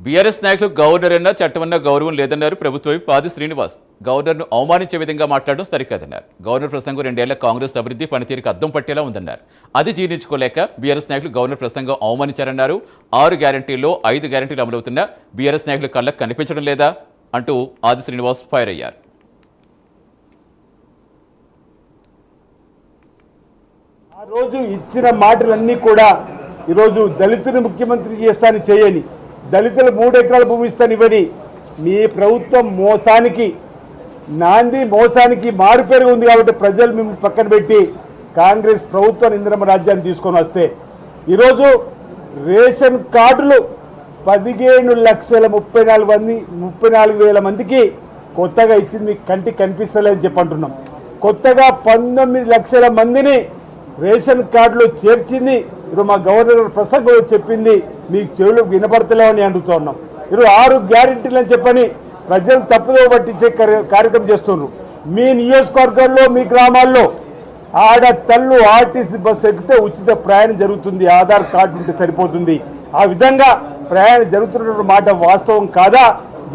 BRS నాయకులు governor అన్న చట్టమన్న గౌరవం లేదన్నారు ప్రభుత్వ వైపు ఆది శ్రీనివాస్. గవర్నర్ను అవమానించే విధంగా మాట్లాడడం సరికాదన్నారు. గవర్నర్ ప్రసంగం 2 ఏళ్ల కాంగ్రెస్ అభివృద్ధి పనితీరుకు అద్దం పట్టేలా ఉందన్నారు. అది జీర్ణించుకోలేక బీఆర్ఎస్ నాయకులు గవర్నర్ ప్రసంగం అవమానించారన్నారు. 6 గ్యారంటీల్లో 5 గ్యారంటీలు అమలవుతున్నా బీఆర్ఎస్ నాయకులు కళ్ళకు కనిపించడం లేదా అంటూ ఆది శ్రీనివాస్ ఫైర్ అయ్యారు. ఆ రోజు ఇచ్చిన మాటలన్నీ కూడా ఈరోజు దళితుని ముఖ్యమంత్రి చేస్తానని చేయని, దళితులు 3 ఎకరాల భూమి ఇస్తానివ్వని మీ ప్రభుత్వం మోసానికి నాంది, మోసానికి మారుపేరు ఉంది. కాబట్టి ప్రజలు మిమ్మల్ని పక్కన పెట్టి కాంగ్రెస్ ప్రభుత్వం ఇందిరమ్మ రాజ్యాన్ని తీసుకొని వస్తే ఈరోజు రేషన్ కార్డులు 15,34,000 మందికి కొత్తగా ఇచ్చింది. మీకు కంటికి కనిపిస్తలేదని చెప్పంటున్నాం. కొత్తగా 19 లక్షల మందిని రేషన్ కార్డులో చేర్చింది. ఇప్పుడు మా గవర్నర్ ప్రసంగంలో చెప్పింది మీకు చెవులు వినపడతలేవని అడుగుతున్నాం. ఈరోజు 6 గ్యారెంటీలు అని చెప్పని ప్రజలు తప్పుదో పట్టించే కార్యక్రమం చేస్తున్నారు. మీ నియోజకవర్గాల్లో మీ గ్రామాల్లో ఆడతల్లు ఆర్టీసీ బస్సు ఎక్కితే ఉచిత ప్రయాణం జరుగుతుంది, ఆధార్ కార్డు ఉంటే సరిపోతుంది. ఆ విధంగా ప్రయాణం జరుగుతున్న మాట వాస్తవం కాదా?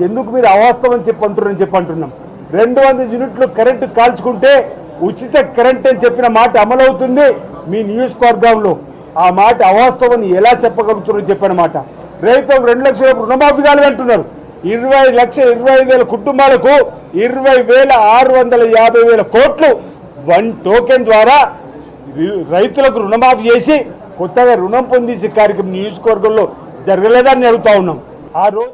ఎందుకు మీరు అవాస్తవం చెప్పంటున్నాం. 200 యూనిట్లు కరెంటు కాల్చుకుంటే ఉచిత కరెంట్ అని చెప్పిన మాట అమలవుతుంది మీ నియోజకవర్గంలో. ఆ మాట అవాస్తవం ఎలా చెప్పగలుగుతున్నారో చెప్పిన మాట. రైతులు 2 లక్షల రుణమాఫీ కావాలి అంటున్నారు. 25,000 కుటుంబాలకు 20,650,000 కోట్లు 1 టోకెన్ ద్వారా రైతులకు రుణమాఫీ చేసి కొత్తగా రుణం పొందించే కార్యక్రమం నియోజకవర్గంలో జరగలేదని అడుగుతా ఉన్నాం. ఆ రోజు